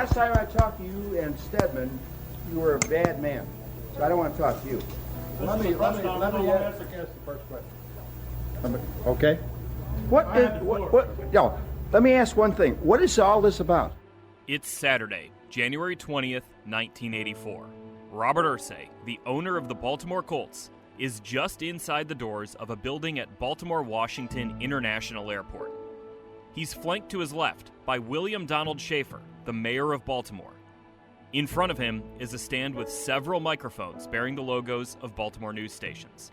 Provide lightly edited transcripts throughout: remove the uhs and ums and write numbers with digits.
last time I talked to you and Stedman, you were a bad man. So I don't want to talk to you. Let me ask the first question. Okay. Let me ask one thing. What is all this about? It's Saturday, January 20th, 1984. Robert Irsay, the owner of the Baltimore Colts, is just inside the doors of a building at Baltimore-Washington International Airport. He's flanked to his left by William Donald Schaefer, the mayor of Baltimore. In front of him is a stand with several microphones bearing the logos of Baltimore news stations.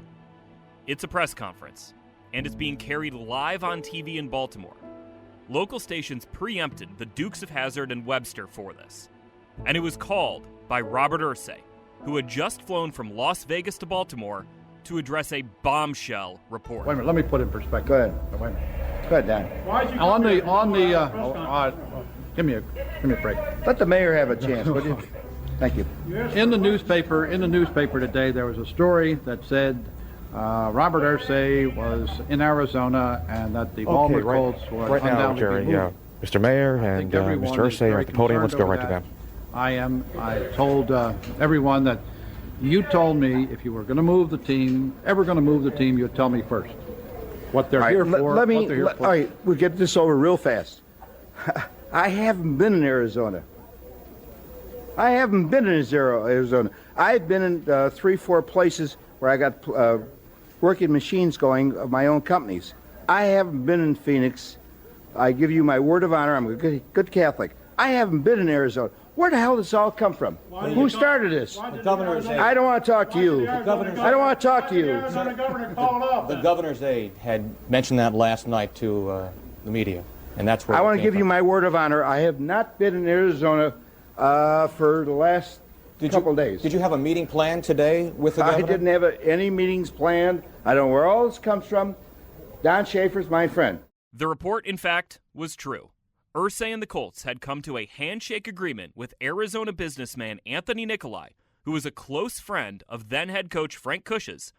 It's a press conference, and it's being carried live on TV in Baltimore. Local stations preempted the Dukes of Hazzard and Webster for this. And it was called by Robert Irsay, who had just flown from Las Vegas to Baltimore to address a bombshell report. Wait a minute, let me put it in perspective. Go ahead. Wait a minute. Go ahead, Dan. Give me a break. Let the mayor have a chance, would you? Thank you. In the newspaper today, there was a story that said Robert Irsay was in Arizona and that the Baltimore Colts were right now, undoubtedly Jerry. moved. Mr. Mayor and Mr. Irsay are at the podium. Let's go right to them. I told everyone that you told me if you were going to move the team, you'd tell me first what they're here for. All right, we'll get this over real fast. I haven't been in Arizona. I've been in 3, 4 places where I got working machines going of my own companies. I haven't been in Phoenix. I give you my word of honor. I'm a good Catholic. I haven't been in Arizona. Where the hell does this all come from? Who started this? The governor's aide. I don't want to talk to you. I don't want to talk to you. The governor's aide had mentioned that last night to the media, and that's where I want to give you my word of honor. I have not been in Arizona for the last couple days. Did you have a meeting planned today with the governor? I didn't have any meetings planned. I don't know where all this comes from. Don Schaefer's my friend. The report, in fact, was true. Irsay and the Colts had come to a handshake agreement with Arizona businessman Anthony Nicolai, who was a close friend of then-head coach Frank Cush's,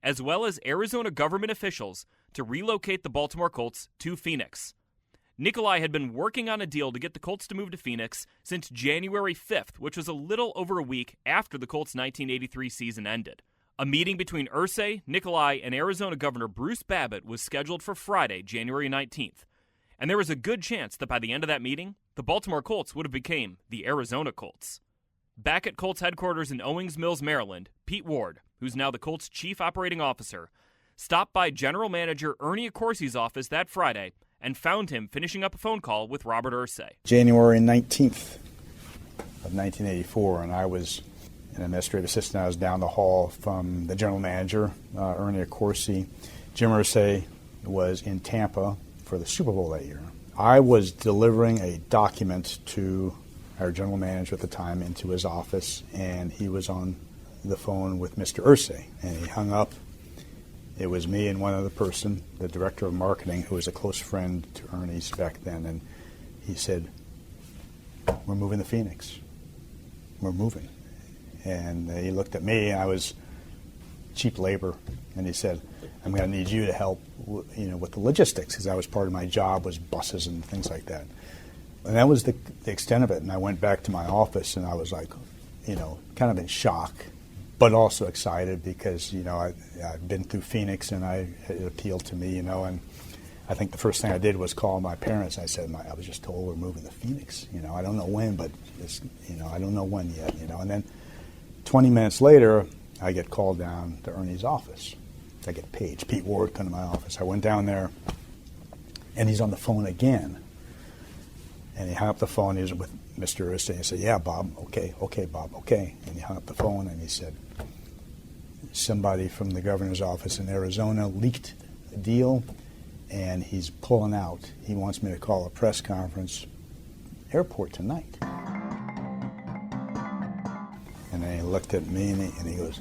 as well as Arizona government officials to relocate the Baltimore Colts to Phoenix. Nicolai had been working on a deal to get the Colts to move to Phoenix since January 5th, which was a little over a week after the Colts' 1983 season ended. A meeting between Irsay, Nicolai, and Arizona Governor Bruce Babbitt was scheduled for Friday, January 19th. And there was a good chance that by the end of that meeting, the Baltimore Colts would have become the Arizona Colts. Back at Colts headquarters in Owings Mills, Maryland, Pete Ward, who's now the Colts' chief operating officer, stopped by general manager Ernie Accorsi's office that Friday and found him finishing up a phone call with Robert Irsay. January 19th of 1984, and I was an administrative assistant. I was down the hall from the general manager, Ernie Accorsi. Jim Irsay was in Tampa for the Super Bowl that year. I was delivering a document to our general manager at the time into his office, and he was on the phone with Mr. Irsay, and he hung up. It was me and one other person, the director of marketing, who was a close friend to Ernie's back then, and he said, "We're moving to Phoenix. We're moving." And he looked at me, and I was cheap labor, and he said, "I'm going to need you to help, with the logistics," because that was part of my job, was buses and things like that. And that was the extent of it. And I went back to my office, and I was like, kind of in shock, but also excited because, I've been through Phoenix, and it appealed to me, and I think the first thing I did was call my parents. I said, I was just told we're moving to Phoenix. I don't know when, but I don't know when yet. And then 20 minutes later, I get called down to Ernie's office. I get paged. Pete Ward come to my office. I went down there, and he's on the phone again. And he hung up the phone. He was with Mr. Irsay. He said, "Yeah, Bob. Okay, Bob. Okay." And he hung up the phone, and he said, "Somebody from the governor's office in Arizona leaked a deal, and he's pulling out. He wants me to call a press conference airport tonight." And then he looked at me, and he goes,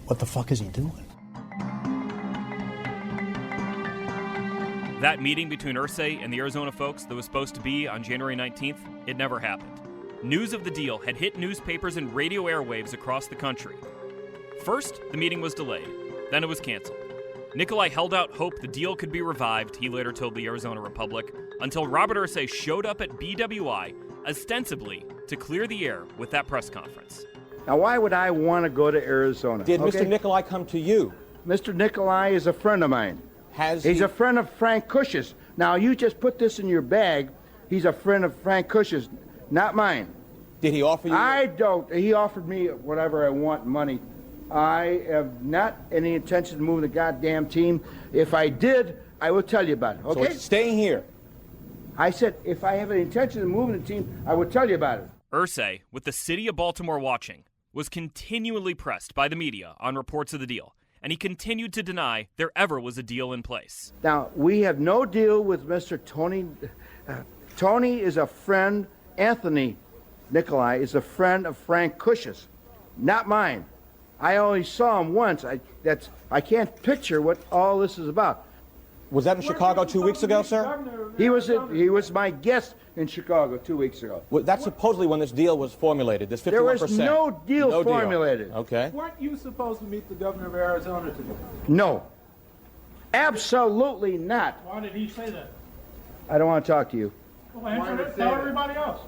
"What the fuck is he doing?" That meeting between Irsay and the Arizona folks that was supposed to be on January 19th, it never happened. News of the deal had hit newspapers and radio airwaves across the country. First, the meeting was delayed. Then it was canceled. Nicolai held out hope the deal could be revived, he later told the Arizona Republic, until Robert Irsay showed up at BWI ostensibly to clear the air with that press conference. Now, why would I want to go to Arizona? Did Mr. Nikolai come to you? Mr. Nikolai is a friend of mine. He's a friend of Frank Cush's. Now, you just put this in your bag. He's a friend of Frank Cush's, not mine. Did he offer you? I don't. He offered me whatever I want, money. I have not any intention of moving the goddamn team. If I did, I will tell you about it, okay? So it's staying here. I said, if I have an intention of moving the team, I will tell you about it. Irsay, with the city of Baltimore watching, was continually pressed by the media on reports of the deal, and he continued to deny there ever was a deal in place. Now, we have no deal with Mr. Tony. Tony is a friend. Anthony Nikolai is a friend of Frank Cush's, not mine. I only saw him once. I can't picture what all this is about. Was that in Chicago 2 weeks ago, sir? He was my guest in Chicago 2 weeks ago. Well, that's supposedly when this deal was formulated, this 51%. There was no deal formulated. Okay. Weren't you supposed to meet the governor of Arizona today? No. Absolutely not. Why did he say that? I don't want to talk to you. Well, answer it. Tell everybody else.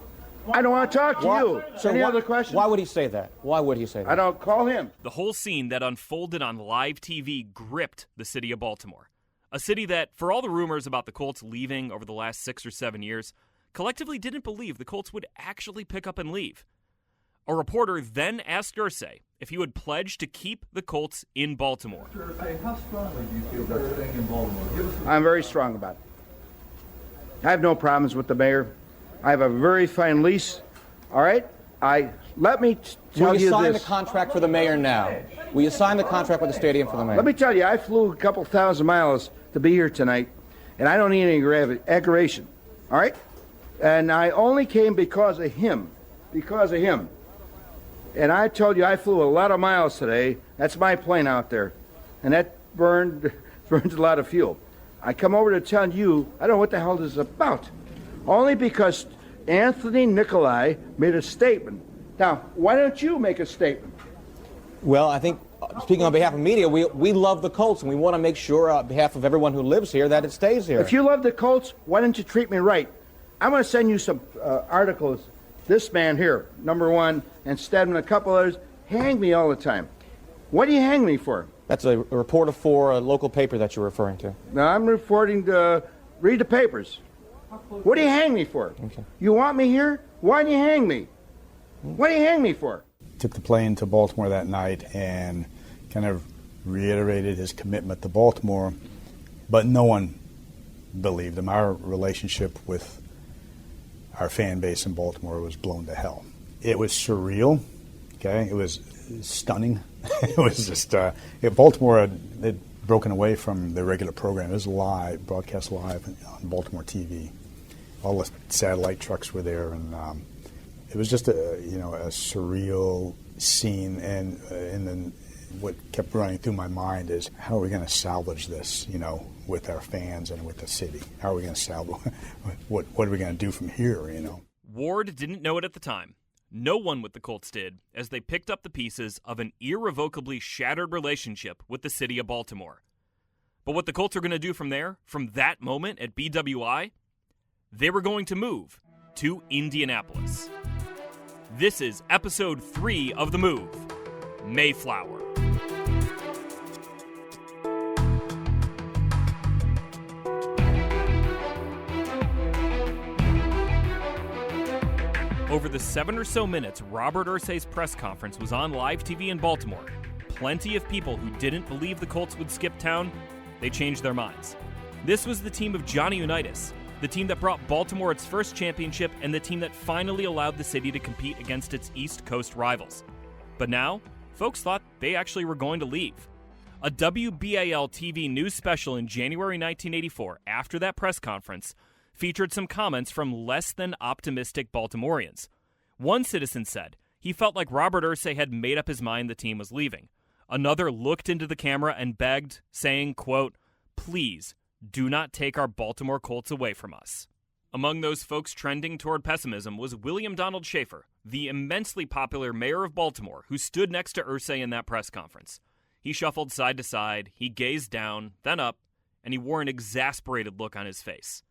I don't want to talk to you. Sir, Any other questions? Why would he say that? Why would he say that? I don't call him. The whole scene that unfolded on live TV gripped the city of Baltimore. A city that, for all the rumors about the Colts leaving over the last 6 or 7 years, collectively didn't believe the Colts would actually pick up and leave. A reporter then asked Irsay if he would pledge to keep the Colts in Baltimore. Mr. Irsay, how strongly do you feel about staying in Baltimore? I'm very strong about it. I have no problems with the mayor. I have a very fine lease. All right? Let me tell you this. Will you sign the contract for the mayor now? Will you sign the contract with the stadium for the mayor? Let me tell you, I flew a couple thousand miles to be here tonight, and I don't need any aggravation. All right? And I only came because of him. Because of him. And I told you I flew a lot of miles today. That's my plane out there. And that burns a lot of fuel. I come over to tell you, I don't know what the hell this is about. Only because Anthony Nikolai made a statement. Now, why don't you make a statement? Well, I think, speaking on behalf of media, we love the Colts, and we want to make sure on behalf of everyone who lives here that it stays here. If you love the Colts, why don't you treat me right? I'm going to send you some articles. This man here, number one, and Stedman, a couple others, hang me all the time. What do you hang me for? That's a reporter for a local paper that you're referring to. Now, I'm reporting to read the papers. What do you hang me for? Okay. You want me here? Why do you hang me? What do you hang me for? Took the plane to Baltimore that night and kind of reiterated his commitment to Baltimore, but no one believed him. Our relationship with our fan base in Baltimore was blown to hell. It was surreal, okay? It was stunning. It was just, Baltimore had broken away from the regular program. It was live, broadcast live on Baltimore TV. All the satellite trucks were there, and it was just a surreal scene. And then what kept running through my mind is, how are we going to salvage this, with our fans and with the city? How are we going to salvage? What are we going to do from here? Ward didn't know it at the time. No one with the Colts did, as they picked up the pieces of an irrevocably shattered relationship with the city of Baltimore. But what the Colts are going to do from there, from that moment at BWI, they were going to move to Indianapolis. This is episode 3 of The Move, Mayflower. Over the 7 or so minutes Robert Irsay's press conference was on live TV in Baltimore, plenty of people who didn't believe the Colts would skip town, they changed their minds. This was the team of Johnny Unitas, the team that brought Baltimore its first championship and the team that finally allowed the city to compete against its East Coast rivals. But now, folks thought they actually were going to leave. A WBAL TV news special in January 1984, after that press conference, featured some comments from less than optimistic Baltimoreans. One citizen said he felt like Robert Irsay had made up his mind the team was leaving. Another looked into the camera and begged, saying, quote, "Please, do not take our Baltimore Colts away from us." Among those folks trending toward pessimism was William Donald Schaefer, the immensely popular mayor of Baltimore, who stood next to Irsay in that press conference. He shuffled side to side, he gazed down, then up, and he wore an exasperated look on his face.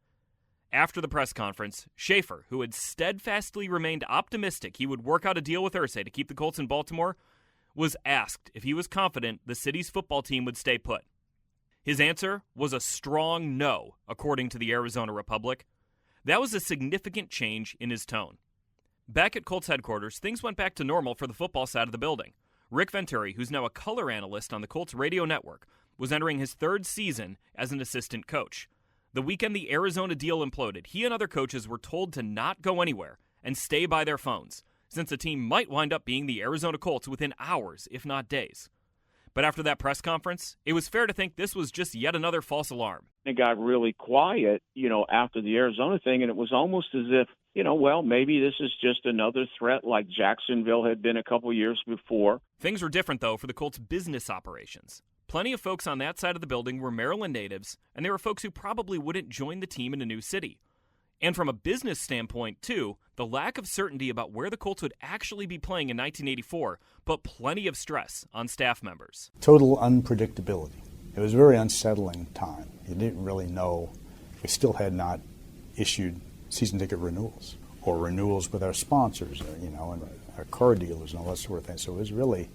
After the press conference, Schaefer, who had steadfastly remained optimistic he would work out a deal with Irsay to keep the Colts in Baltimore, was asked if he was confident the city's football team would stay put. His answer was a strong no, according to the Arizona Republic. That was a significant change in his tone. Back at Colts headquarters, things went back to normal for the football side of the building. Rick Venturi, who's now a color analyst on the Colts radio network, was entering his third season as an assistant coach. The weekend the Arizona deal imploded, he and other coaches were told to not go anywhere and stay by their phones, since the team might wind up being the Arizona Colts within hours, if not days. But after that press conference, it was fair to think this was just yet another false alarm. It got really quiet, after the Arizona thing, and it was almost as if, well, maybe this is just another threat like Jacksonville had been a couple years before. Things were different, though, for the Colts' business operations. Plenty of folks on that side of the building were Maryland natives, and there were folks who probably wouldn't join the team in a new city. And from a business standpoint, too, the lack of certainty about where the Colts would actually be playing in 1984 put plenty of stress on staff members. Total unpredictability. It was a very unsettling time. You didn't really know. We still had not issued season ticket renewals or renewals with our sponsors, and our car dealers and all that sort of thing. So it was really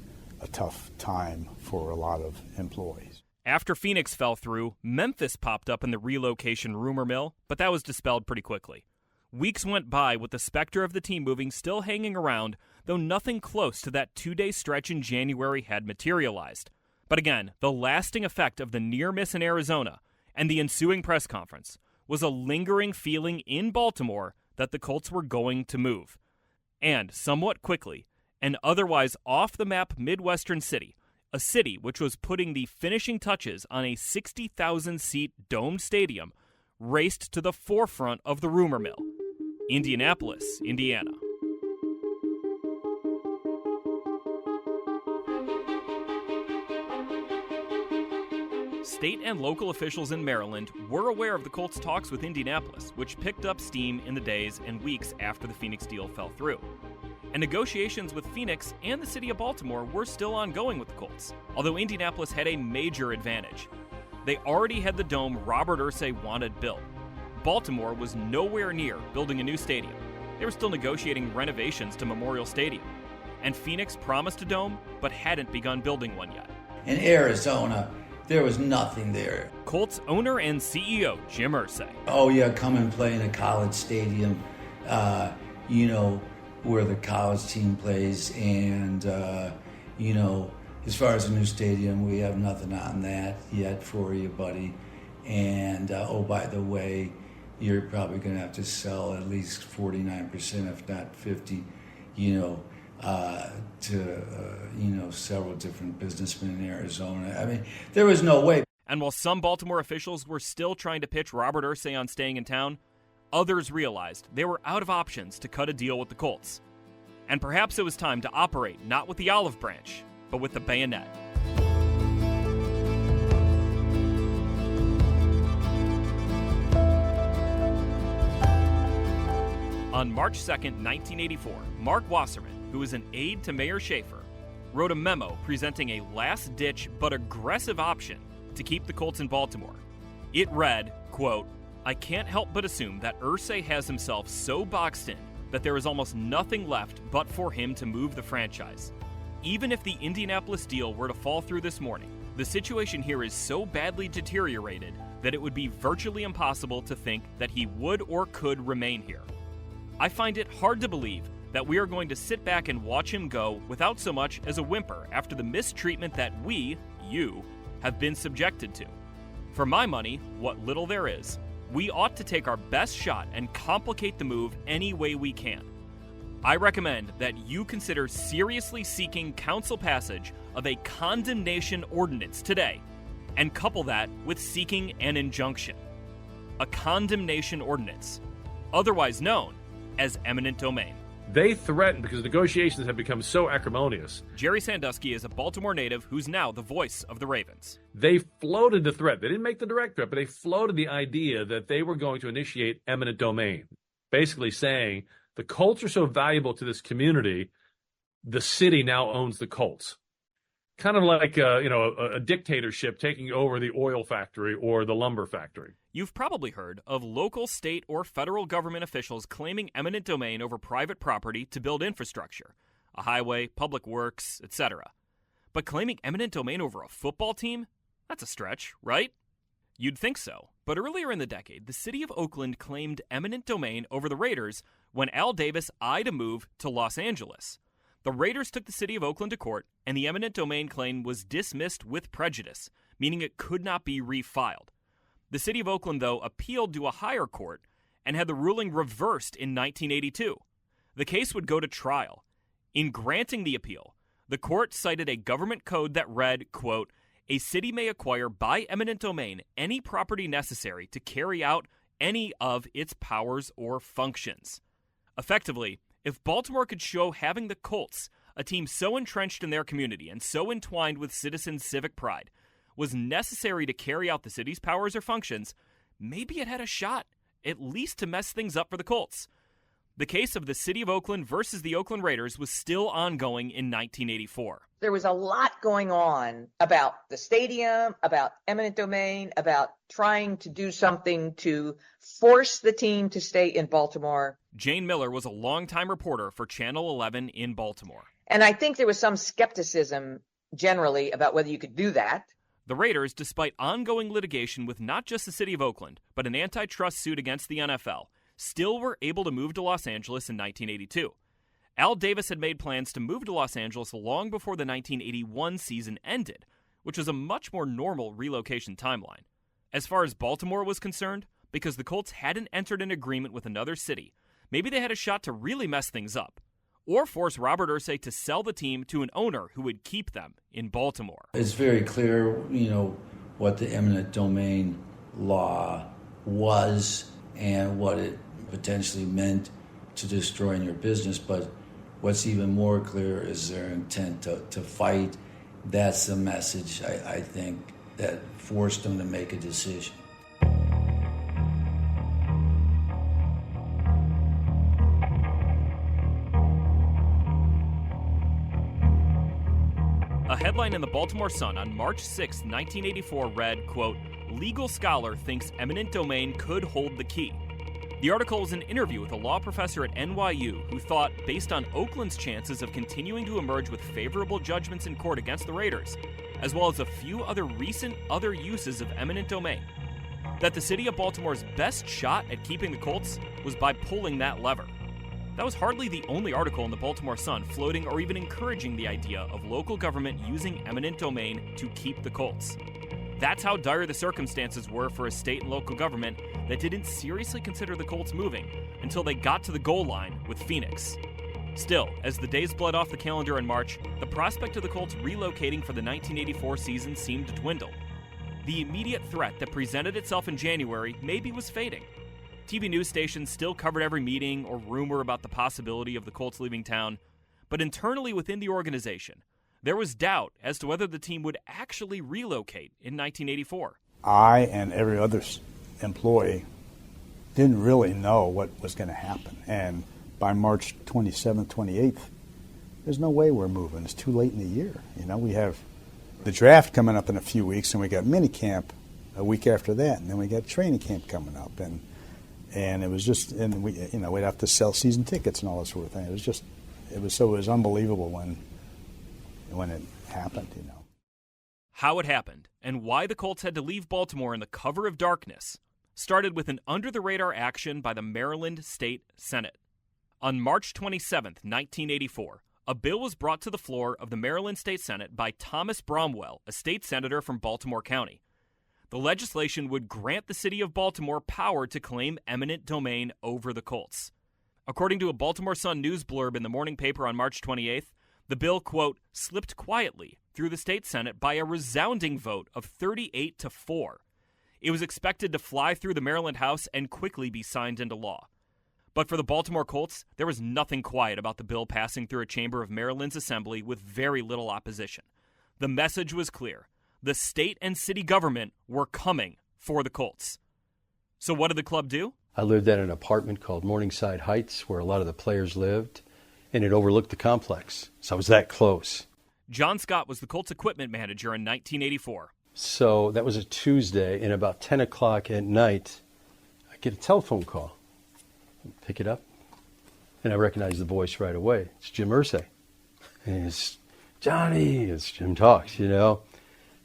a tough time for a lot of employees. After Phoenix fell through, Memphis popped up in the relocation rumor mill, but that was dispelled pretty quickly. Weeks went by with the specter of the team moving still hanging around, though nothing close to that 2-day stretch in January had materialized. But again, the lasting effect of the near miss in Arizona and the ensuing press conference was a lingering feeling in Baltimore that the Colts were going to move. And, somewhat quickly, an otherwise off-the-map Midwestern city, a city which was putting the finishing touches on a 60,000-seat domed stadium, raced to the forefront of the rumor mill, Indianapolis, Indiana. State and local officials in Maryland were aware of the Colts' talks with Indianapolis, which picked up steam in the days and weeks after the Phoenix deal fell through. And negotiations with Phoenix and the city of Baltimore were still ongoing with the Colts, although Indianapolis had a major advantage. They already had the dome Robert Irsay wanted built. Baltimore was nowhere near building a new stadium. They were still negotiating renovations to Memorial Stadium. And Phoenix promised a dome, but hadn't begun building one yet. In Arizona, there was nothing there. Colts owner and CEO Jim Irsay. Oh yeah, come and play in a college stadium, where the college team plays, and as far as a new stadium, we have nothing on that yet for you, buddy. And by the way, you're probably going to have to sell at least 49%, if not 50, to several different businessmen in Arizona. I mean, there was no way. And while some Baltimore officials were still trying to pitch Robert Irsay on staying in town, others realized they were out of options to cut a deal with the Colts. And perhaps it was time to operate not with the olive branch, but with the bayonet. On March 2nd, 1984, Mark Wasserman, who was an aide to Mayor Schaefer, wrote a memo presenting a last-ditch but aggressive option to keep the Colts in Baltimore. It read, quote, "I can't help but assume that Irsay has himself so boxed in that there is almost nothing left but for him to move the franchise. Even if the Indianapolis deal were to fall through this morning, the situation here is so badly deteriorated that it would be virtually impossible to think that he would or could remain here. I find it hard to believe that we are going to sit back and watch him go without so much as a whimper after the mistreatment that we, you, have been subjected to. For my money, what little there is, we ought to take our best shot and complicate the move any way we can. I recommend that you consider seriously seeking council passage of a condemnation ordinance today, and couple that with seeking an injunction. A condemnation ordinance, otherwise known as eminent domain." They threatened because negotiations have become so acrimonious. Jerry Sandusky is a Baltimore native who's now the voice of the Ravens. They floated the threat. They didn't make the direct threat, but they floated the idea that they were going to initiate eminent domain, basically saying the Colts are so valuable to this community, the city now owns the Colts. Kind of like a dictatorship taking over the oil factory or the lumber factory. You've probably heard of local, state, or federal government officials claiming eminent domain over private property to build infrastructure, a highway, public works, etc. But claiming eminent domain over a football team? That's a stretch, right? You'd think so, but earlier in the decade, the city of Oakland claimed eminent domain over the Raiders when Al Davis eyed a move to Los Angeles. The Raiders took the city of Oakland to court, and the eminent domain claim was dismissed with prejudice, meaning it could not be refiled. The city of Oakland, though, appealed to a higher court and had the ruling reversed in 1982. The case would go to trial. In granting the appeal, the court cited a government code that read, quote, "A city may acquire by eminent domain any property necessary to carry out any of its powers or functions." Effectively, if Baltimore could show having the Colts, a team so entrenched in their community and so entwined with citizens' civic pride, was necessary to carry out the city's powers or functions, maybe it had a shot, at least to mess things up for the Colts. The case of the city of Oakland versus the Oakland Raiders was still ongoing in 1984. There was a lot going on about the stadium, about eminent domain, about trying to do something to force the team to stay in Baltimore. Jane Miller was a longtime reporter for Channel 11 in Baltimore. And I think there was some skepticism generally about whether you could do that. The Raiders, despite ongoing litigation with not just the city of Oakland, but an antitrust suit against the NFL, still were able to move to Los Angeles in 1982. Al Davis had made plans to move to Los Angeles long before the 1981 season ended, which was a much more normal relocation timeline. As far as Baltimore was concerned, because the Colts hadn't entered an agreement with another city, maybe they had a shot to really mess things up, or force Robert Irsay to sell the team to an owner who would keep them in Baltimore. It's very clear, what the eminent domain law was and what it potentially meant to destroying your business, but what's even more clear is their intent to fight. That's the message, I think, that forced them to make a decision. A headline in the Baltimore Sun on March 6, 1984 read, quote, "Legal scholar thinks eminent domain could hold the key." The article was an interview with a law professor at NYU who thought, based on Oakland's chances of continuing to emerge with favorable judgments in court against the Raiders, as well as a few other recent uses of eminent domain, that the city of Baltimore's best shot at keeping the Colts was by pulling that lever. That was hardly the only article in the Baltimore Sun floating or even encouraging the idea of local government using eminent domain to keep the Colts. That's how dire the circumstances were for a state and local government that didn't seriously consider the Colts moving until they got to the goal line with Phoenix. Still, as the days bled off the calendar in March, the prospect of the Colts relocating for the 1984 season seemed to dwindle. The immediate threat that presented itself in January maybe was fading. TV news stations still covered every meeting or rumor about the possibility of the Colts leaving town, but internally within the organization, there was doubt as to whether the team would actually relocate in 1984. I and every other employee didn't really know what was going to happen. And by March 27th, 28th, there's no way we're moving. It's too late in the year. We have the draft coming up in a few weeks, and we got mini camp a week after that, and then we got training camp coming up. And it was just, and we'd have to sell season tickets and all that sort of thing. It was unbelievable when it happened, How it happened and why the Colts had to leave Baltimore in the cover of darkness started with an under-the-radar action by the Maryland State Senate. On March 27, 1984, a bill was brought to the floor of the Maryland State Senate by Thomas Bromwell, a state senator from Baltimore County. The legislation would grant the city of Baltimore power to claim eminent domain over the Colts. According to a Baltimore Sun news blurb in the morning paper on March 28th, the bill, quote, slipped quietly through the state Senate by a resounding vote of 38-4. It was expected to fly through the Maryland House and quickly be signed into law. But for the Baltimore Colts, there was nothing quiet about the bill passing through a chamber of Maryland's assembly with very little opposition. The message was clear. The state and city government were coming for the Colts. So what did the club do? I lived at an apartment called Morningside Heights where a lot of the players lived, and it overlooked the complex, so I was that close. Jon Scott was the Colts equipment manager in 1984. So that was a Tuesday, and about 10 o'clock at night, I get a telephone call. Pick it up, and I recognize the voice right away. It's Jim Irsay. And it's, Johnny, as Jim talks, you know.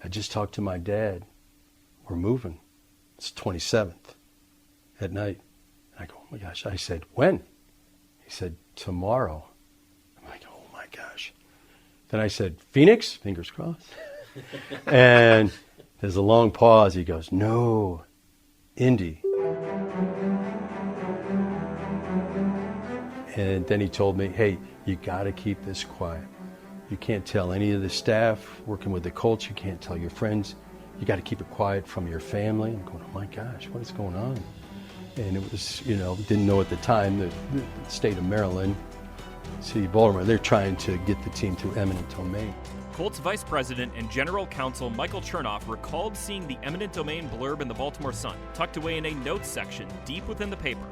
I just talked to my dad. We're moving. It's 27th at night. And I go, oh my gosh. I said, when? He said, tomorrow. I'm like, oh my gosh. Then I said, Phoenix? Fingers crossed. And there's a long pause. He goes, no, Indy. And then he told me, hey, you got to keep this quiet. You can't tell any of the staff working with the Colts. You can't tell your friends. You got to keep it quiet from your family. I'm going, oh my gosh, what is going on? And it was, you know, didn't know at the time that the state of Maryland, city of Baltimore, they're trying to get the team to eminent domain. Colts Vice President and General Counsel Michael Chernoff recalled seeing the eminent domain blurb in the Baltimore Sun, tucked away in a notes section deep within the paper,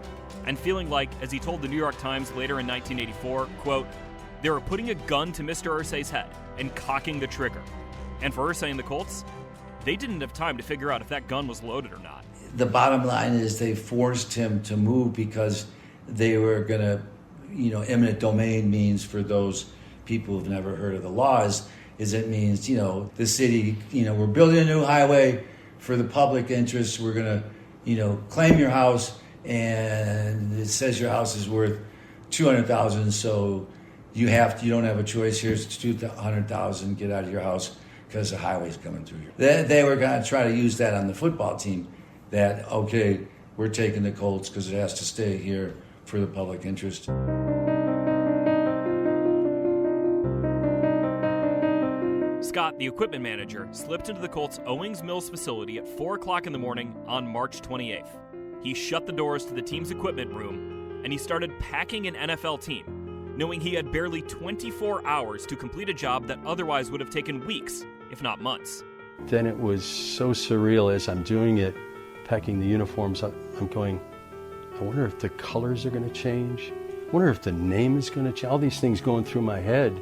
and feeling like, as he told the New York Times later in 1984, quote, they were putting a gun to Mr. Irsay's head and cocking the trigger. And for Irsay and the Colts, they didn't have time to figure out if that gun was loaded or not. The bottom line is they forced him to move because they were going to, you know, eminent domain means, for those people who've never heard of the laws, is it means, you know, the city, you know, we're building a new highway for the public interest. We're going to, you know, claim your house, and it says your house is worth $200,000, so you don't have a choice. Here's $200,000. Get out of your house because the highway's coming through here. They were going to try to use that on the football team. That, okay, we're taking the Colts because it has to stay here for the public interest. Scott, the equipment manager, slipped into the Colts' Owings Mills facility at 4 o'clock in the morning on March 28th. He shut the doors to the team's equipment room, and he started packing an NFL team, knowing he had barely 24 hours to complete a job that otherwise would have taken weeks, if not months. Then it was so surreal as I'm doing it, packing the uniforms up. I'm going, I wonder if the colors are going to change. I wonder if the name is going to change. All these things going through my head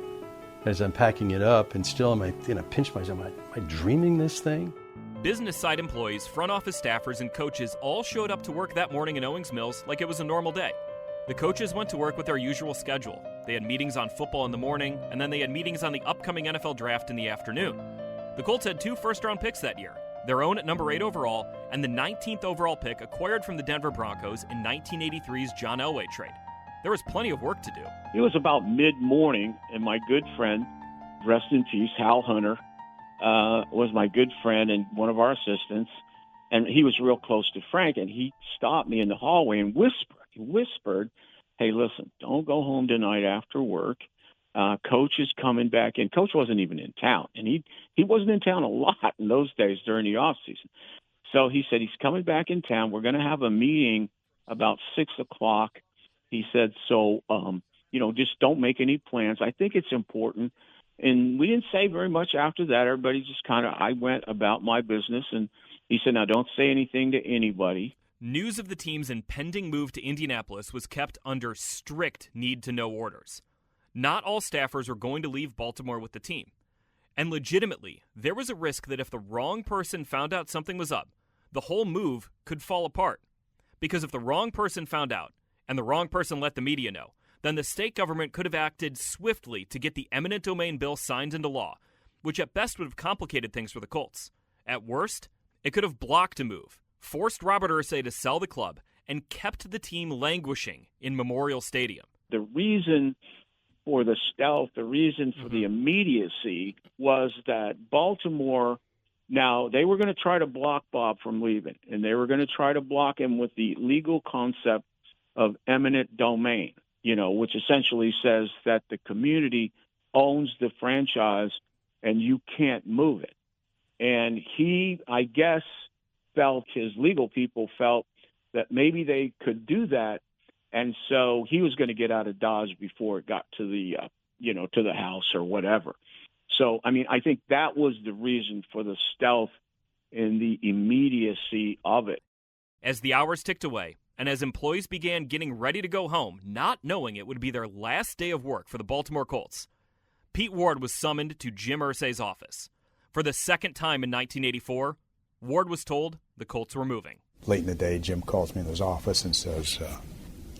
as I'm packing it up, and still I pinch myself. Am I dreaming this thing? Business side employees, front office staffers, and coaches all showed up to work that morning in Owings Mills like it was a normal day. The coaches went to work with their usual schedule. They had meetings on football in the morning, and then they had meetings on the upcoming NFL draft in the afternoon. The Colts had 2 first-round picks that year, their own at number 8 overall, and the 19th overall pick acquired from the Denver Broncos in 1983's John Elway trade. There was plenty of work to do. It was about mid-morning, and my good friend, rest in peace, Hal Hunter, was my good friend and one of our assistants, and he was real close to Frank, and he stopped me in the hallway and whispered, hey, listen, don't go home tonight after work. Coach is coming back in. Coach wasn't even in town, and he wasn't in town a lot in those days during the off season. So he said he's coming back in town. We're going to have a meeting about 6 o'clock. He said, so, just don't make any plans. I think it's important. And we didn't say very much after that. Everybody just I went about my business. And he said, now don't say anything to anybody. News of the team's impending move to Indianapolis was kept under strict need-to-know orders. Not all staffers were going to leave Baltimore with the team. And legitimately, there was a risk that if the wrong person found out something was up, the whole move could fall apart. Because if the wrong person found out, and the wrong person let the media know, then the state government could have acted swiftly to get the eminent domain bill signed into law, which at best would have complicated things for the Colts. At worst, it could have blocked a move, forced Robert Irsay to sell the club, and kept the team languishing in Memorial Stadium. The reason for the stealth, the reason for the immediacy was that Baltimore, now they were going to try to block Bob from leaving, and they were going to try to block him with the legal concept of eminent domain, which essentially says that the community owns the franchise and you can't move it. And he, I guess, his legal people felt that maybe they could do that. And so he was going to get out of Dodge before it got to the, to the house or whatever. So, I think that was the reason for the stealth and the immediacy of it. As the hours ticked away, and as employees began getting ready to go home, not knowing it would be their last day of work for the Baltimore Colts, Pete Ward was summoned to Jim Irsay's office. For the second time in 1984, Ward was told the Colts were moving. Late in the day, Jim calls me in his office and says,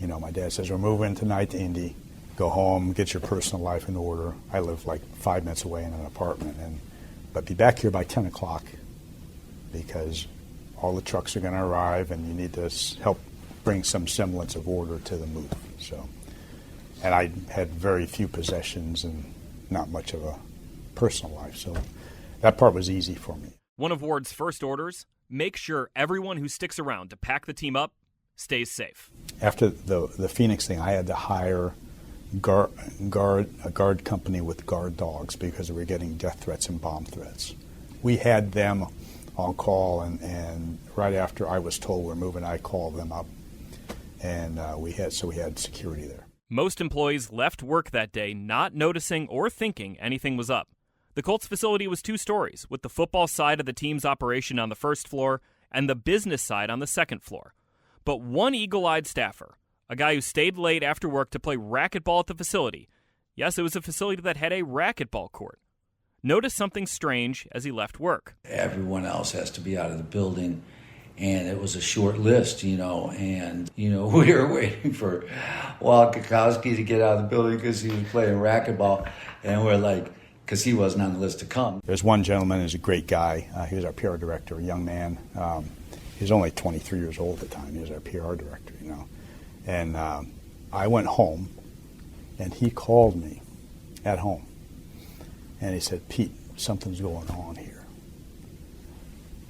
my dad says, we're moving tonight to Indy. Go home, get your personal life in order. I live like 5 minutes away in an apartment, but be back here by 10 o'clock because all the trucks are going to arrive and you need to help bring some semblance of order to the move. And I had very few possessions and not much of a personal life, so that part was easy for me. One of Ward's first orders, make sure everyone who sticks around to pack the team up stays safe. After the Phoenix thing, I had to hire a guard company with guard dogs because we were getting death threats and bomb threats. We had them on call, and right after I was told we're moving, I called them up, and we had security there. Most employees left work that day not noticing or thinking anything was up. The Colts facility was 2 stories, with the football side of the team's operation on the first floor and the business side on the second floor. But one eagle-eyed staffer, a guy who stayed late after work to play racquetball at the facility. Yes, it was a facility that had a racquetball court. Noticed something strange as he left work. Everyone else has to be out of the building, and it was a short list, and we were waiting for Walt Kukowski to get out of the building because he was playing racquetball, and we're like, because he wasn't on the list to come. There's one gentleman who's a great guy. He was our PR director, a young man. He was only 23 years old at the time. He was our PR director, And I went home, and he called me at home. And he said, Pete, something's going on here.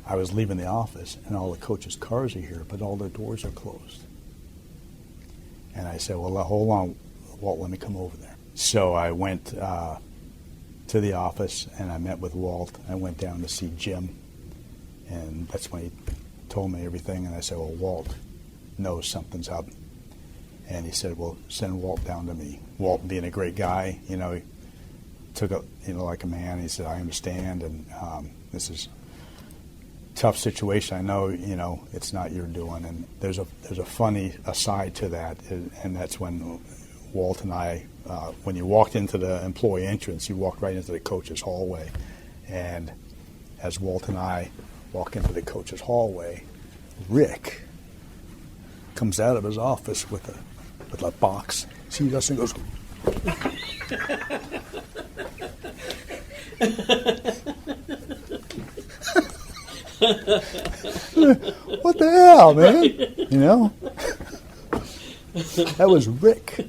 I was leaving the office, and all the coaches' cars are here, but all their doors are closed. And I said, well, hold on, Walt, let me come over there. So I went to the office, and I met with Walt. I went down to see Jim, and that's when he told me everything. And I said, well, Walt knows something's up. And he said, well, send Walt down to me. Walt, being a great guy, he took it, like a man. He said, I understand, and this is a tough situation. I know, it's not your doing. And there's a funny aside to that, and that's when Walt and I, when you walked into the employee entrance, you walked right into the coach's hallway. And as Walt and I walk into the coach's hallway, Rick comes out of his office with a box, sees us and goes, what the hell, man? That was Rick.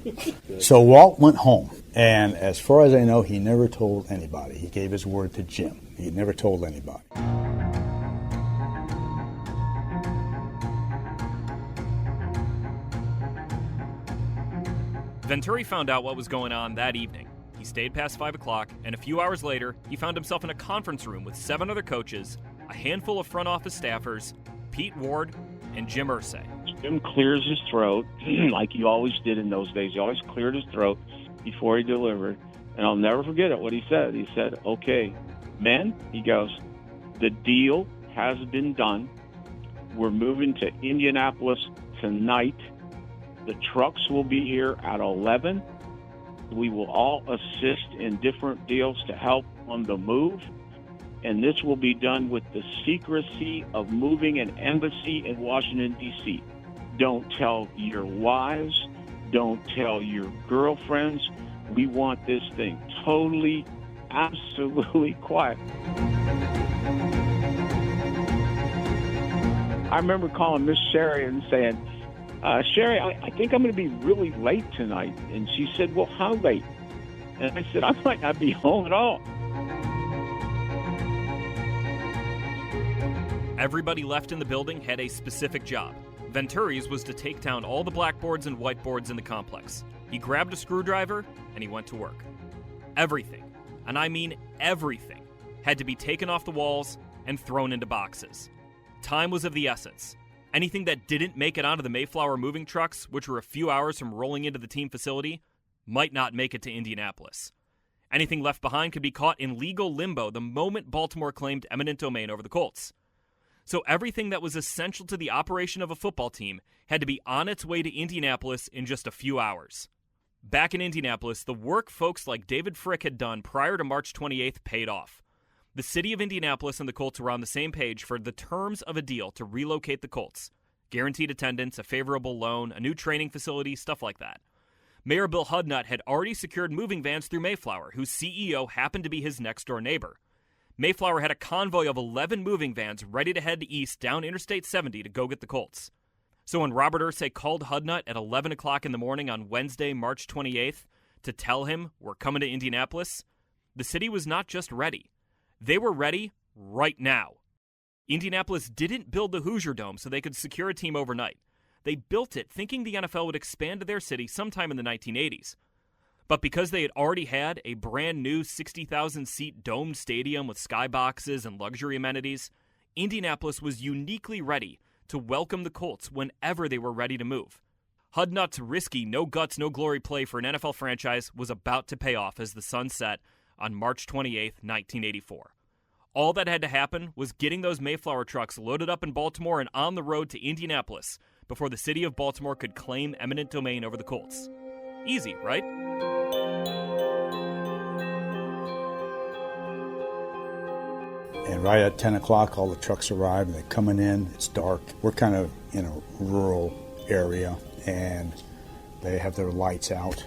So Walt went home, and as far as I know, he never told anybody. He gave his word to Jim. He never told anybody. Venturi found out what was going on that evening. He stayed past 5 o'clock, and a few hours later, he found himself in a conference room with 7 other coaches, a handful of front office staffers, Pete Ward, and Jim Irsay. Jim clears his throat, like he always did in those days. He always cleared his throat before he delivered. And I'll never forget it, what he said. He said, okay, men, he goes, the deal has been done. We're moving to Indianapolis tonight. The trucks will be here at 11. We will all assist in different deals to help on the move. And this will be done with the secrecy of moving an embassy in Washington, D.C. Don't tell your wives. Don't tell your girlfriends. We want this thing totally, absolutely quiet. I remember calling Miss Sherry and saying, Sherry, I think I'm going to be really late tonight. And she said, well, how late? And I said, I might not be home at all. Everybody left in the building had a specific job. Venturi's was to take down all the blackboards and whiteboards in the complex. He grabbed a screwdriver and he went to work. Everything, and I mean everything, had to be taken off the walls and thrown into boxes. Time was of the essence. Anything that didn't make it onto the Mayflower moving trucks, which were a few hours from rolling into the team facility, might not make it to Indianapolis. Anything left behind could be caught in legal limbo the moment Baltimore claimed eminent domain over the Colts. So everything that was essential to the operation of a football team had to be on its way to Indianapolis in just a few hours. Back in Indianapolis, the work folks like David Frick had done prior to March 28th paid off. The city of Indianapolis and the Colts were on the same page for the terms of a deal to relocate the Colts. Guaranteed attendance, a favorable loan, a new training facility, stuff like that. Mayor Bill Hudnut had already secured moving vans through Mayflower, whose CEO happened to be his next-door neighbor. Mayflower had a convoy of 11 moving vans ready to head east down Interstate 70 to go get the Colts. So when Robert Irsay called Hudnut at 11 o'clock in the morning on Wednesday, March 28th, to tell him we're coming to Indianapolis, the city was not just ready. They were ready right now. Indianapolis didn't build the Hoosier Dome so they could secure a team overnight. They built it thinking the NFL would expand to their city sometime in the 1980s. But because they had already had a brand new 60,000-seat domed stadium with skyboxes and luxury amenities, Indianapolis was uniquely ready to welcome the Colts whenever they were ready to move. Hudnut's risky no-guts, no-glory play for an NFL franchise was about to pay off as the sun set on March 28, 1984. All that had to happen was getting those Mayflower trucks loaded up in Baltimore and on the road to Indianapolis before the city of Baltimore could claim eminent domain over the Colts. Easy, right? And right at 10 o'clock, all the trucks arrive, and they're coming in. It's dark. We're kind of in a rural area, and they have their lights out,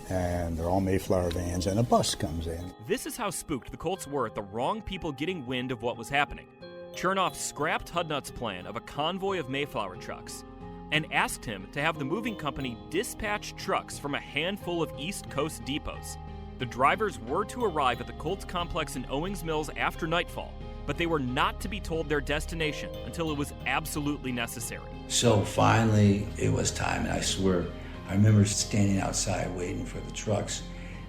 and they're all Mayflower vans, and a bus comes in. This is how spooked the Colts were at the wrong people getting wind of what was happening. Chernoff scrapped Hudnut's plan of a convoy of Mayflower trucks and asked him to have the moving company dispatch trucks from a handful of East Coast depots. The drivers were to arrive at the Colts complex in Owings Mills after nightfall, but they were not to be told their destination until it was absolutely necessary. So finally, it was time, and I swear, I remember standing outside waiting for the trucks,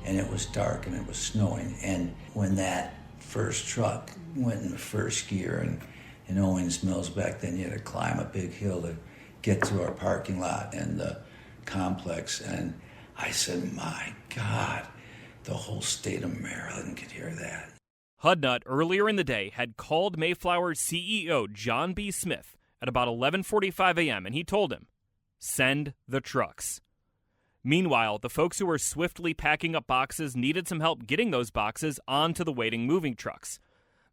and it was dark and it was snowing. And when that first truck went in the first gear, and in Owings Mills back then, you had to climb a big hill to get to our parking lot and the complex. And I said, my God, the whole state of Maryland could hear that. Hudnut earlier in the day had called Mayflower's CEO, John B. Smith, at about 11:45 a.m., and he told him, send the trucks. Meanwhile, the folks who were swiftly packing up boxes needed some help getting those boxes onto the waiting moving trucks.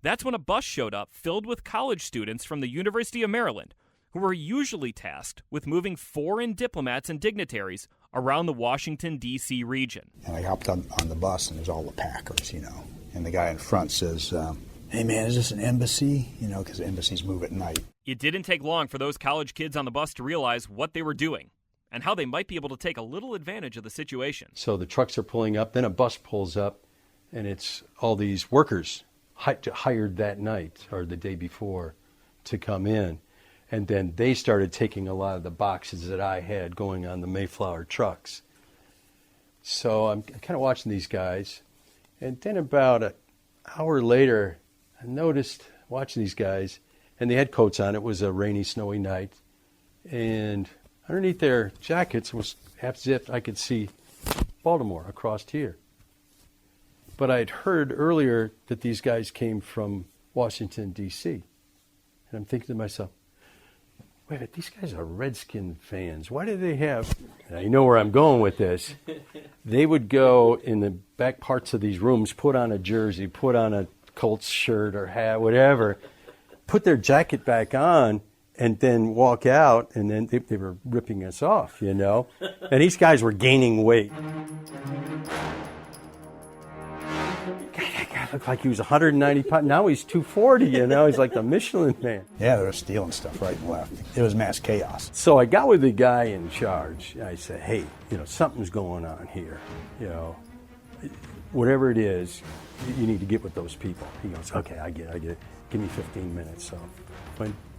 That's when a bus showed up filled with college students from the University of Maryland, who were usually tasked with moving foreign diplomats and dignitaries around the Washington, D.C. region. And I hopped on the bus, and there's all the packers, And the guy in front says, hey, man, is this an embassy? Because embassies move at night. It didn't take long for those college kids on the bus to realize what they were doing and how they might be able to take a little advantage of the situation. So the trucks are pulling up, then a bus pulls up, and it's all these workers hired that night or the day before to come in. And then they started taking a lot of the boxes that I had going on the Mayflower trucks. So I'm kind of watching these guys. And then about an hour later, I noticed watching these guys, and they had coats on. It was a rainy, snowy night. And underneath their jackets was half-zipped. I could see Baltimore across here. But I had heard earlier that these guys came from Washington, D.C. And I'm thinking to myself, wait, but these guys are Redskin fans. Why do they have, and you know where I'm going with this, they would go in the back parts of these rooms, put on a jersey, put on a Colts shirt or hat, whatever, put their jacket back on, and then walk out, and then they were ripping us off, And these guys were gaining weight. Looked like he was 190 pounds. Now he's 240, He's like the Michelin Man. Yeah, they were stealing stuff right and left. It was mass chaos. So I got with the guy in charge. I said, hey, something's going on here. Whatever it is, you need to get with those people. He goes, okay, I get it. Give me 15 minutes. So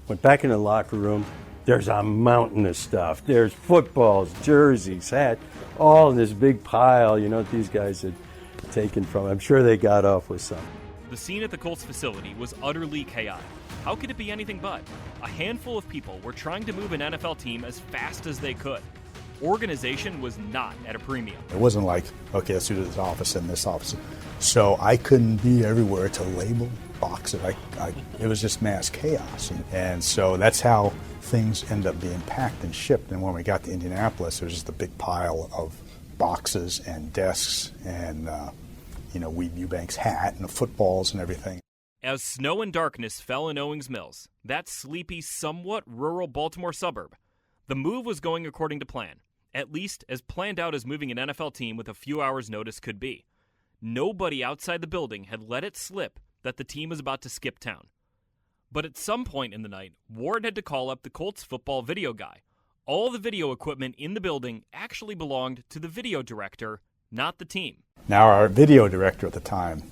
went back in the locker room. There's a mountain of stuff. There's footballs, jerseys, hats, all in this big pile, these guys had taken from. I'm sure they got off with some. The scene at the Colts facility was utterly chaotic. How could it be anything but? A handful of people were trying to move an NFL team as fast as they could. Organization was not at a premium. It wasn't like, okay, let's do this office and this office. So I couldn't be everywhere to label boxes. It was just mass chaos. And so that's how things end up being packed and shipped. And when we got to Indianapolis, there was just a big pile of boxes and desks and, Weed Eubank's hat and the footballs and everything. As snow and darkness fell in Owings Mills, that sleepy, somewhat rural Baltimore suburb, the move was going according to plan, at least as planned out as moving an NFL team with a few hours' notice could be. Nobody outside the building had let it slip that the team was about to skip town. But at some point in the night, Ward had to call up the Colts football video guy. All the video equipment in the building actually belonged to the video director, not the team. Now, our video director at the time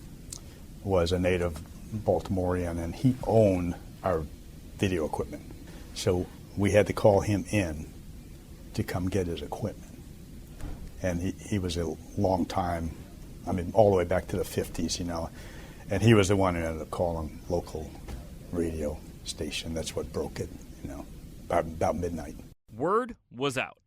was a native Baltimorean, and he owned our video equipment. So we had to call him in to come get his equipment. And he was a long time, all the way back to the 50s, and he was the one who ended up calling local radio station. That's what broke it, about midnight. Word was out.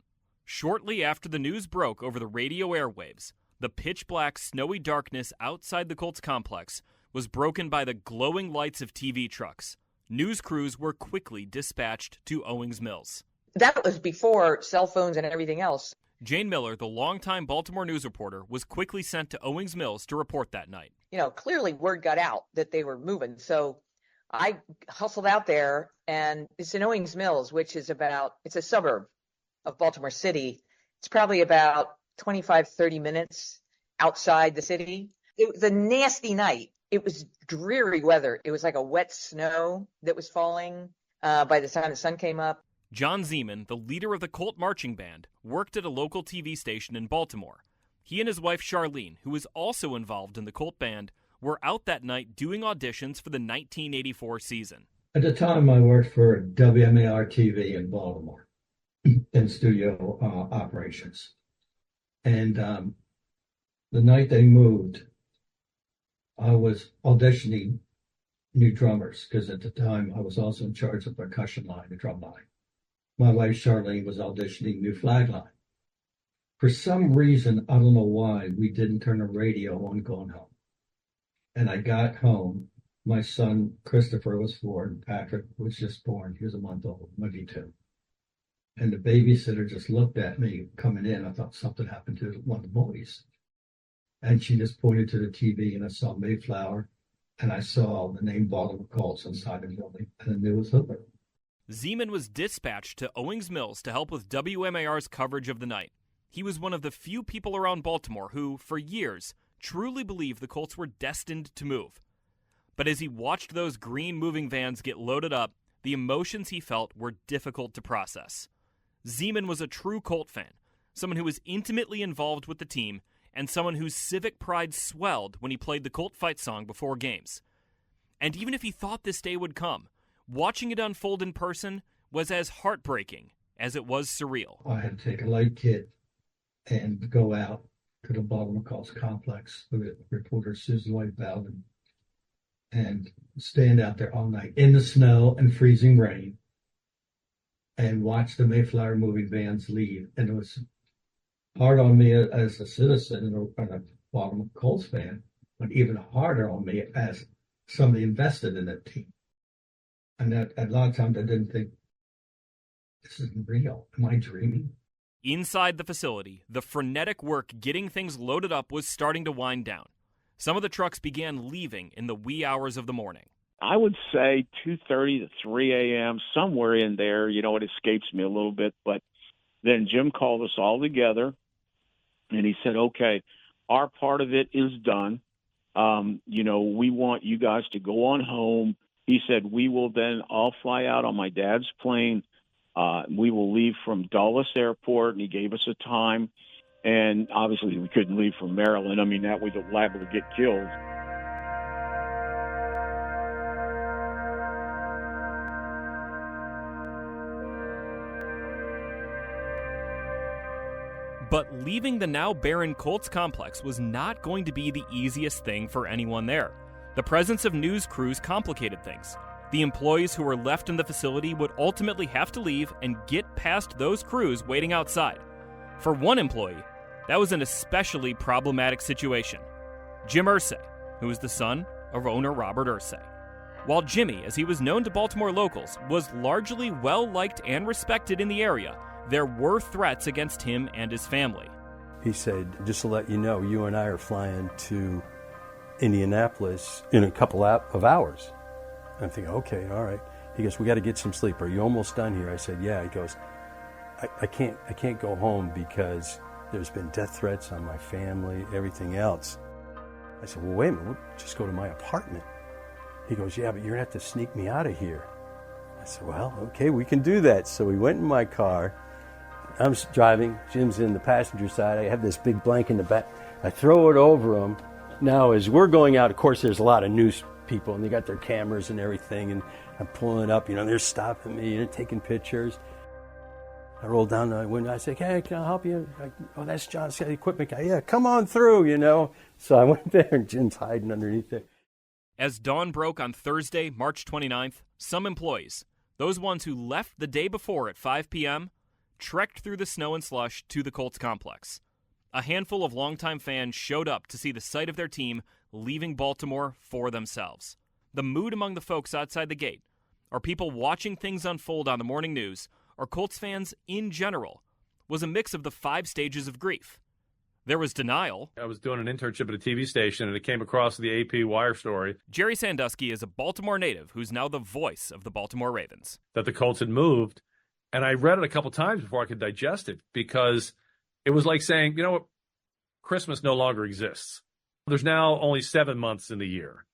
Shortly after the news broke over the radio airwaves, the pitch-black, snowy darkness outside the Colts complex was broken by the glowing lights of TV trucks. News crews were quickly dispatched to Owings Mills. That was before cell phones and everything else. Jane Miller, the longtime Baltimore news reporter, was quickly sent to Owings Mills to report that night. Clearly word got out that they were moving. So I hustled out there, and it's in Owings Mills, which is it's a suburb of Baltimore City. It's probably about 25, 30 minutes outside the city. It was a nasty night. It was dreary weather. It was like a wet snow that was falling by the time the sun came up. John Ziemann, the leader of the Colt marching band, worked at a local TV station in Baltimore. He and his wife Charlene, who was also involved in the Colt band, were out that night doing auditions for the 1984 season. At the time, I worked for WMAR TV in Baltimore in studio operations. And the night they moved, I was auditioning new drummers because at the time I was also in charge of the percussion line, the drum line. My wife Charlene was auditioning new flag line. For some reason, I don't know why, we didn't turn the radio on going home. And I got home. My son Christopher was 4 and Patrick was just born. He was a month old, maybe 2. And the babysitter just looked at me coming in. I thought something happened to one of the boys. And she just pointed to the TV, and I saw Mayflower, and I saw the name Baltimore Colts inside the building, and I knew it was Hitler. Ziemann was dispatched to Owings Mills to help with WMAR's coverage of the night. He was one of the few people around Baltimore who, for years, truly believed the Colts were destined to move. But as he watched those green moving vans get loaded up, the emotions he felt were difficult to process. Ziemann was a true Colt fan, someone who was intimately involved with the team, and someone whose civic pride swelled when he played the Colt fight song before games. And even if he thought this day would come, watching it unfold in person was as heartbreaking as it was surreal. I had to take a light kit and go out to the Baltimore Colts complex with reporter Susan White Bowden and stand out there all night in the snow and freezing rain and watch the Mayflower moving vans leave. And it was hard on me as a citizen and a Baltimore Colts fan, but even harder on me as somebody invested in that team. And that, a lot of times I didn't think, this isn't real. Am I dreaming? Inside the facility, the frenetic work getting things loaded up was starting to wind down. Some of the trucks began leaving in the wee hours of the morning. I would say 2:30 to 3 a.m., somewhere in there. It escapes me a little bit. But then Jim called us all together, and he said, okay, our part of it is done. We want you guys to go on home. He said, we will then all fly out on my dad's plane. We will leave from Dulles Airport, and he gave us a time. And obviously we couldn't leave from Maryland. That was liable to get killed. But leaving the now barren Colts complex was not going to be the easiest thing for anyone there. The presence of news crews complicated things. The employees who were left in the facility would ultimately have to leave and get past those crews waiting outside. For one employee, that was an especially problematic situation. Jim Irsay, who was the son of owner Robert Irsay. While Jimmy, as he was known to Baltimore locals, was largely well-liked and respected in the area, there were threats against him and his family. He said, just to let you know, you and I are flying to Indianapolis in a couple of hours. I'm thinking, okay, all right. He goes, we got to get some sleep. Are you almost done here? I said, yeah. He goes, I can't go home because there's been death threats on my family, everything else. I said, well, wait a minute, we'll just go to my apartment. He goes, yeah, but you're going to have to sneak me out of here. I said, well, okay, we can do that. So we went in my car. I'm driving. Jim's in the passenger side. I have this big blanket in the back. I throw it over him. Now, as we're going out, of course, there's a lot of news people, and they got their cameras and everything, and I'm pulling up. They're stopping me, and they're taking pictures. I roll down the window. I say, hey, can I help you? Oh, that's Jon Scott, the equipment guy. Yeah, come on through, So I went there, and Jim's hiding underneath there. As dawn broke on Thursday, March 29th, some employees, those ones who left the day before at 5 p.m., trekked through the snow and slush to the Colts complex. A handful of longtime fans showed up to see the sight of their team leaving Baltimore for themselves. The mood among the folks outside the gate, or people watching things unfold on the morning news, or Colts fans in general, was a mix of the 5 stages of grief. There was denial. I was doing an internship at a TV station, and it came across the AP Wire story. Jerry Sandusky is a Baltimore native who's now the voice of the Baltimore Ravens. That the Colts had moved, and I read it a couple times before I could digest it, because it was like saying, you know what, Christmas no longer exists. There's now only 7 months in the year.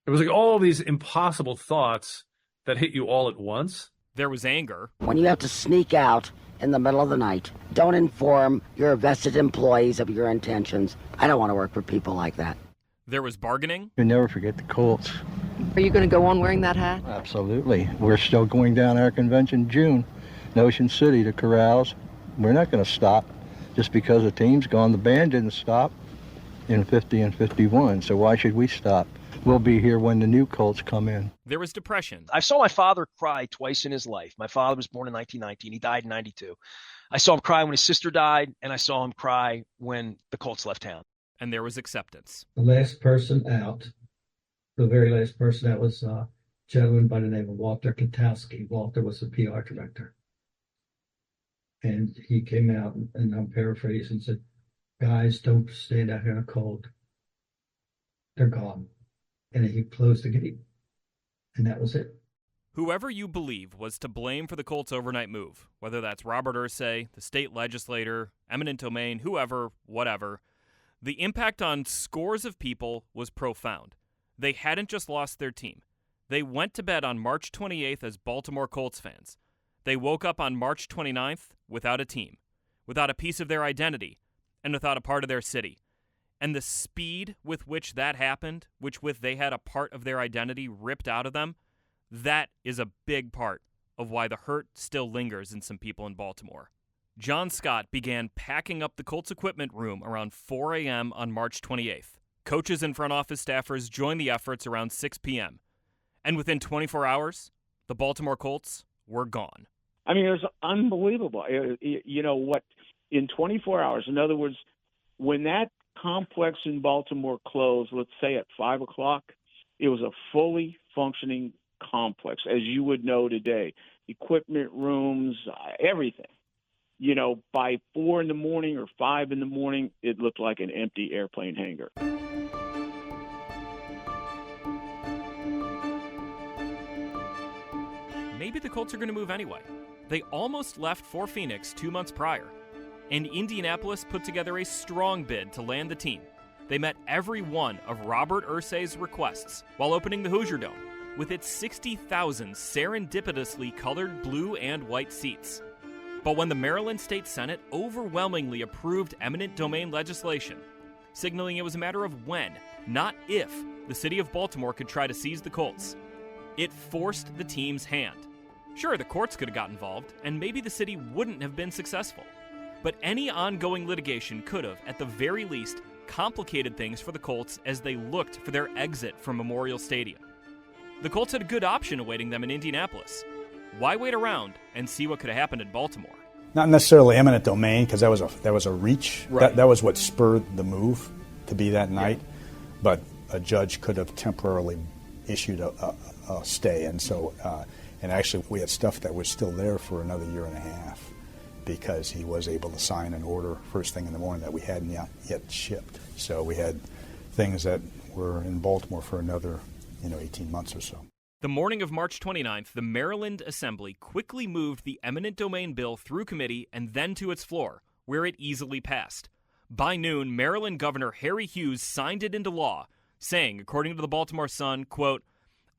It was like all these impossible thoughts that hit you all at once. There was anger. When you have to sneak out in the middle of the night, don't inform your vested employees of your intentions. I don't want to work for people like that. There was bargaining. You never forget the Colts. Are you going to go on wearing that hat? Absolutely. We're still going down our convention in June, in Ocean City to Corrals. We're not going to stop just because the team's gone. The band didn't stop in 50 and 51, so why should we stop? We'll be here when the new Colts come in. There was depression. I saw my father cry twice in his life. My father was born in 1919. He died in 92. I saw him cry when his sister died, and I saw him cry when the Colts left town. And there was acceptance. The last person out, the very last person out was a gentleman by the name of Walter Katowski. Walter was the PR director. And he came out, and I'm paraphrasing, and said, guys, don't stand out here in the cold. They're gone. And he closed the gate. And that was it. Whoever you believe was to blame for the Colts' overnight move, whether that's Robert Irsay, the state legislator, eminent domain, whoever, whatever, the impact on scores of people was profound. They hadn't just lost their team. They went to bed on March 28th as Baltimore Colts fans. They woke up on March 29th without a team, without a piece of their identity, and without a part of their city. And the speed with which that happened, with they had a part of their identity ripped out of them, that is a big part of why the hurt still lingers in some people in Baltimore. Jon Scott began packing up the Colts equipment room around 4 a.m. on March 28th. Coaches and front office staffers joined the efforts around 6 p.m. And within 24 hours, the Baltimore Colts were gone. I mean, it was unbelievable. You know what? In 24 hours, in other words, when that complex in Baltimore closed, let's say at 5 o'clock, it was a fully functioning complex, as you would know today. Equipment rooms, everything. You know, by 4 in the morning or 5 in the morning, it looked like an empty airplane hangar. Maybe the Colts are going to move anyway. They almost left for Phoenix 2 months prior. And Indianapolis put together a strong bid to land the team. They met every one of Robert Irsay's requests while opening the Hoosier Dome with its 60,000 serendipitously colored blue and white seats. But when the Maryland State Senate overwhelmingly approved eminent domain legislation, signaling it was a matter of when, not if, the city of Baltimore could try to seize the Colts, it forced the team's hand. Sure, the courts could have got involved, and maybe the city wouldn't have been successful. But any ongoing litigation could have, at the very least, complicated things for the Colts as they looked for their exit from Memorial Stadium. The Colts had a good option awaiting them in Indianapolis. Why wait around and see what could have happened in Baltimore? Not necessarily eminent domain, because that was a reach. Right. That was what spurred the move to be that night. Yeah. But a judge could have temporarily issued a stay, and so and actually we had stuff that was still there for another year and a half, because he was able to sign an order first thing in the morning that we hadn't yet shipped. So we had things that were in Baltimore for another 18 months or so. The morning of March 29th, the Maryland Assembly quickly moved the eminent domain bill through committee and then to its floor, where it easily passed. By noon, Maryland Governor Harry Hughes signed it into law, saying, according to the Baltimore Sun, quote,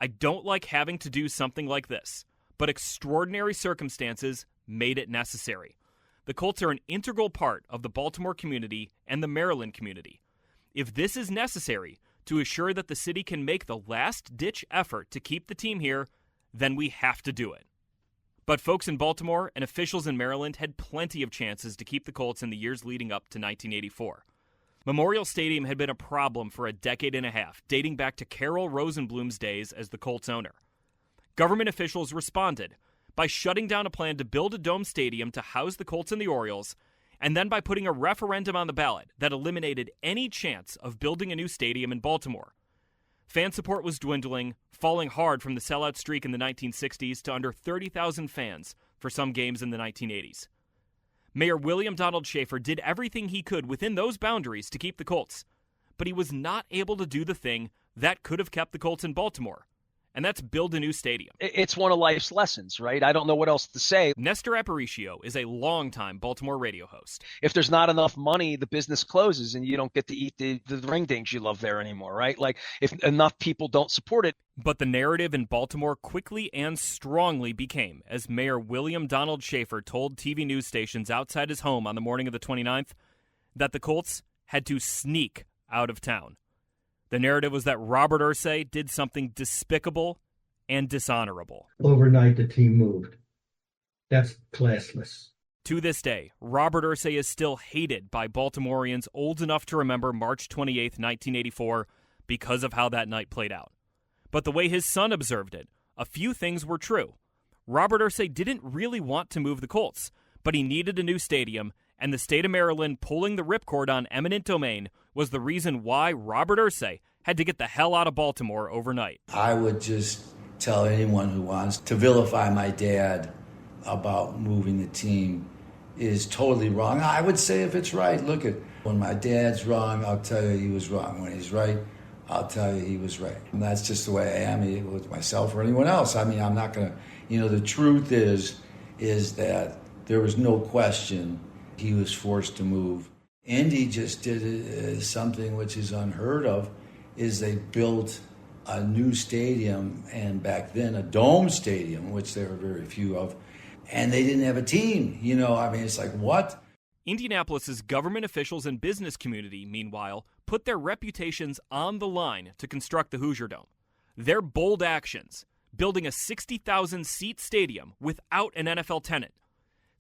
"I don't like having to do something like this, but extraordinary circumstances made it necessary." The Colts are an integral part of the Baltimore community and the Maryland community. If this is necessary to assure that the city can make the last-ditch effort to keep the team here, then we have to do it. But folks in Baltimore and officials in Maryland had plenty of chances to keep the Colts in the years leading up to 1984. Memorial Stadium had been a problem for a decade and a half, dating back to Carroll Rosenblum's days as the Colts owner. Government officials responded by shutting down a plan to build a dome stadium to house the Colts and the Orioles, and then by putting a referendum on the ballot that eliminated any chance of building a new stadium in Baltimore. Fan support was dwindling, falling hard from the sellout streak in the 1960s to under 30,000 fans for some games in the 1980s. Mayor William Donald Schaefer did everything he could within those boundaries to keep the Colts, but he was not able to do the thing that could have kept the Colts in Baltimore, and that's build a new stadium. It's one of life's lessons, right? I don't know what else to say. Nestor Aparicio is a longtime Baltimore radio host. If there's not enough money, the business closes and you don't get to eat the ring dings you love there anymore, right? Like, if enough people don't support it. But the narrative in Baltimore quickly and strongly became, as Mayor William Donald Schaefer told TV news stations outside his home on the morning of the 29th, that the Colts had to sneak out of town. The narrative was that Robert Irsay did something despicable and dishonorable. Overnight, the team moved. That's classless. To this day, Robert Irsay is still hated by Baltimoreans old enough to remember March 28, 1984, because of how that night played out. But the way his son observed it, a few things were true. Robert Irsay didn't really want to move the Colts, but he needed a new stadium, and the state of Maryland pulling the ripcord on eminent domain was the reason why Robert Irsay had to get the hell out of Baltimore overnight. I would just tell anyone who wants to vilify my dad about moving the team is totally wrong. I would say if it's right, look at when my dad's wrong, I'll tell you he was wrong. When he's right, I'll tell you he was right. And that's just the way I am with myself or anyone else. I mean, I'm not going to, the truth is that there was no question he was forced to move. Indy just did something which is unheard of, is they built a new stadium, and back then a dome stadium, which there were very few of, and they didn't have a team. It's like, what? Indianapolis's government officials and business community, meanwhile, put their reputations on the line to construct the Hoosier Dome. Their bold actions, building a 60,000-seat stadium without an NFL tenant,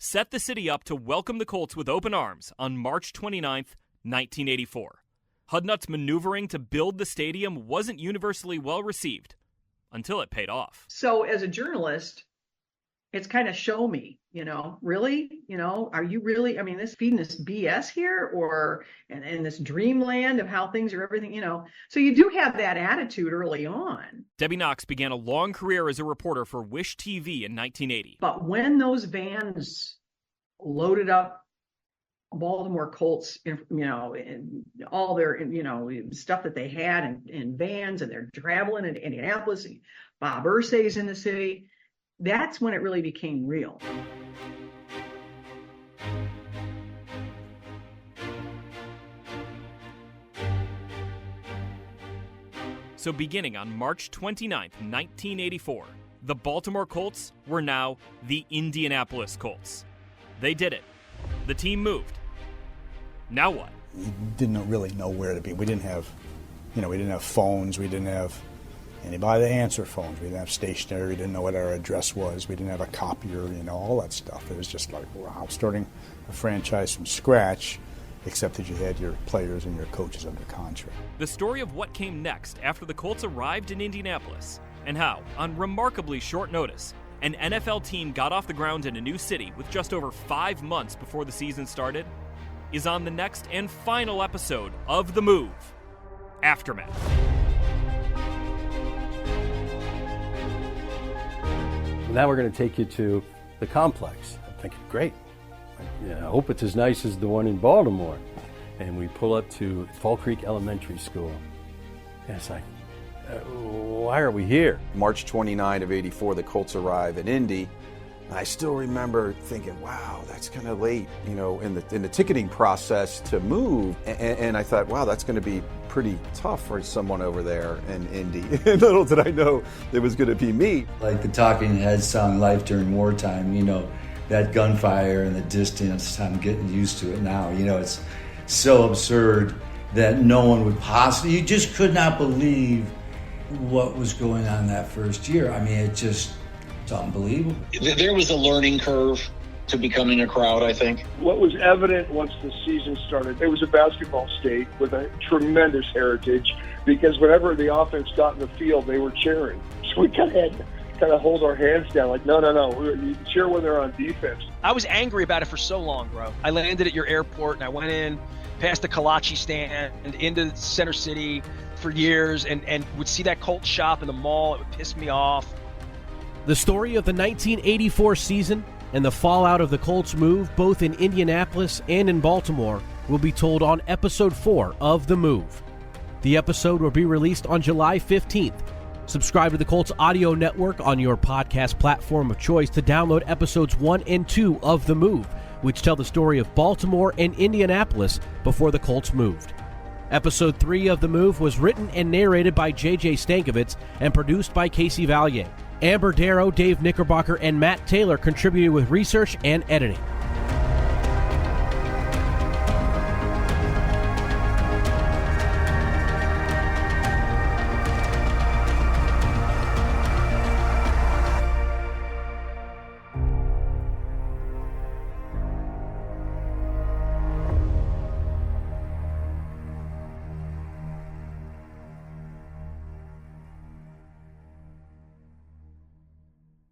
set the city up to welcome the Colts with open arms on March 29th, 1984. Hudnut's maneuvering to build the stadium wasn't universally well received until it paid off. So as a journalist, it's kind of show me, really, are you really, this feeding this BS here or in this dreamland of how things are everything, so you do have that attitude early on. Debbie Knox began a long career as a reporter for Wish TV in 1980. But when those vans loaded up Baltimore Colts, and all their, stuff that they had in vans, and they're traveling in Indianapolis, and Bob Irsay's in the city, that's when it really became real. So beginning on March 29th, 1984, the Baltimore Colts were now the Indianapolis Colts. They did it. The team moved. Now what? We didn't really know where to be. We didn't have, we didn't have phones. We didn't have anybody to answer phones. We didn't have stationery. We didn't know what our address was. We didn't have a copier, all that stuff. It was just like, wow, starting a franchise from scratch, except that you had your players and your coaches under contract. The story of what came next after the Colts arrived in Indianapolis, and how, on remarkably short notice, an NFL team got off the ground in a new city with just over 5 months before the season started, is on the next and final episode of The Move, Aftermath. Now we're going to take you to the complex. I'm thinking, great. I hope it's as nice as the one in Baltimore. and we pull up to Fall Creek Elementary School. And it's like, why are we here? March 29 of '84, the Colts arrive in Indy. I still remember thinking, wow, that's kind of late, you know, in the ticketing process to move. And I thought, wow, that's going to be pretty tough for someone over there in Indy. And little did I know it was going to be me. Like the Talking Heads song, Life During Wartime, you know, that gunfire in the distance, I'm getting used to it now. You know, it's so absurd that no one would possibly, you just could not believe what was going on that first year. I mean, it's unbelievable. There was a learning curve to becoming a crowd, I think. What was evident once the season started, it was a basketball state with a tremendous heritage, because whenever the offense got in the field, they were cheering. So we kind of hold our hands down, like, no, you cheer when they're on defense. I was angry about it for so long, bro. I landed at your airport and I went in past the kolache stand and into Center City for years and would see that Colts shop in the mall. It would piss me off. The story of the 1984 season and the fallout of the Colts move, both in Indianapolis and in Baltimore, will be told on Episode 4 of The Move. The episode will be released on July 15th. Subscribe to the Colts Audio Network on your podcast platform of choice to download Episodes 1 and 2 of The Move, which tell the story of Baltimore and Indianapolis before the Colts moved. Episode 3 of The Move was written and narrated by JJ Stankevitz and produced by Casey Valier. Amber Darrow, Dave Knickerbocker, and Matt Taylor contributed with research and editing.